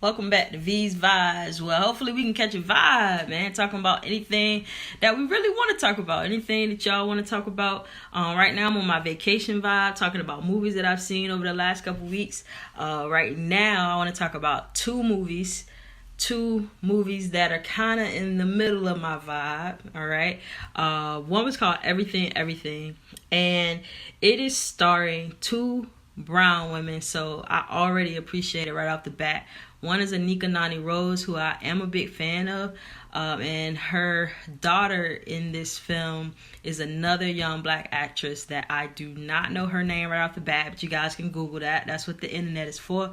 Welcome back to V's Vibes. Well, hopefully we can catch a vibe, man. Talking about anything that we really want to talk about. Anything that y'all want to talk about. Right now I'm on my vacation vibe, talking about movies that I've seen over the last couple weeks. Right now I want to talk about two movies that are kind of in the middle of my vibe. All right. One was called Everything, and it is starring two brown women, so I already appreciate it right off the bat. One is Anika Nani Rose, who I am a big fan of, and her daughter in this film is another young black actress that I do not know her name right off the bat, but you guys can Google that. That's what the internet is for.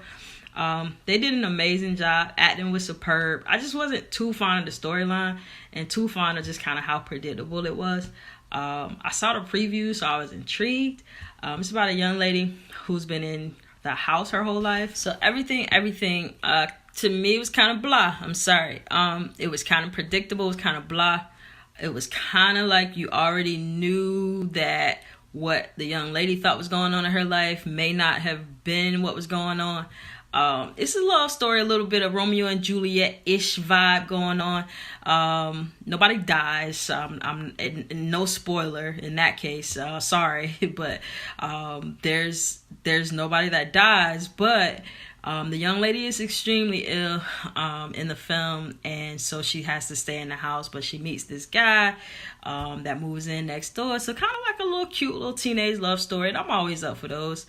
They did an amazing job. Acting was superb. I just wasn't too fond of the storyline and too fond of just kind of how predictable it was. I saw the preview, so I was intrigued. It's about a young lady who's been in the house her whole life. So everything, to me, it was kind of blah. I'm sorry. It was kind of predictable. It was kind of blah. It was kind of like you already knew that what the young lady thought was going on in her life may not have been what was going on. It's a love story, a little bit of Romeo and Juliet-ish vibe going on. Nobody dies. I'm no spoiler in that case. Sorry, but there's nobody that dies. But the young lady is extremely ill in the film, and so she has to stay in the house. But she meets this guy that moves in next door. So kind of like a little cute little teenage love story. And I'm always up for those.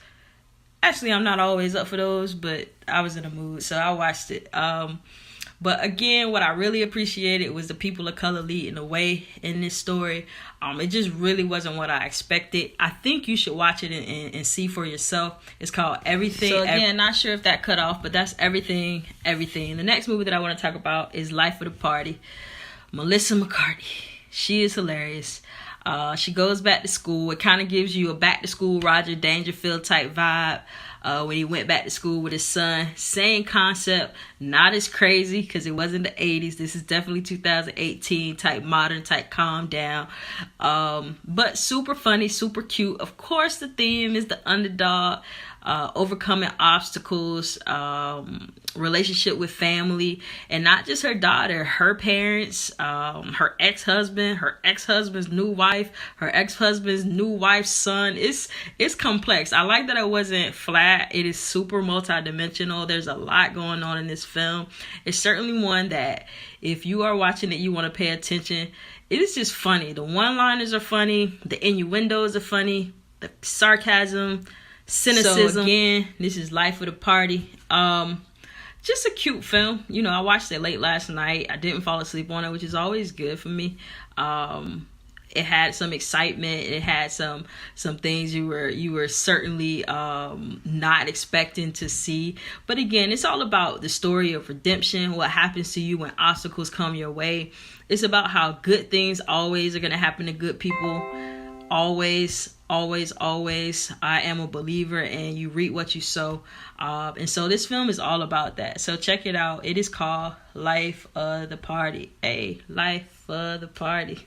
Actually, I'm not always up for those, but I was in a mood, so I watched it. But again, what I really appreciated was the people of color leading the way in this story. It just really wasn't what I expected. I think you should watch it and see for yourself. It's called Everything. So again, not sure if that cut off, but that's Everything. The next movie that I want to talk about is Life of the Party. Melissa McCarthy. She is hilarious. She goes back to school. It kind of gives you a back to school Roger Dangerfield type vibe when he went back to school with his son. Same concept, not as crazy because it wasn't the 80s. This is definitely 2018 type, modern type, calm down. But super funny, super cute. Of course, the theme is the underdog, overcoming obstacles, relationship with family, and not just her daughter, her parents, her ex-husband, her ex-husband's new wife, her ex-husband's new wife's son. It's complex. I like that it wasn't flat. It is super multi-dimensional. There's a lot going on in this film. It's certainly one that if you are watching it, you want to pay attention. It is just funny. The one-liners are funny. The innuendos are funny. The sarcasm, cynicism. So again, this is Life of the Party. Just a cute film. You know, I watched it late last night. I didn't fall asleep on it, which is always good for me. It had some excitement. It had some things you were certainly not expecting to see. But again, it's all about the story of redemption, what happens to you when obstacles come your way. It's about how good things always are going to happen to good people. Always. I am a believer, and you reap what you sow. And so this film is all about that. So check it out. It is called Life of the Party. Life of the Party.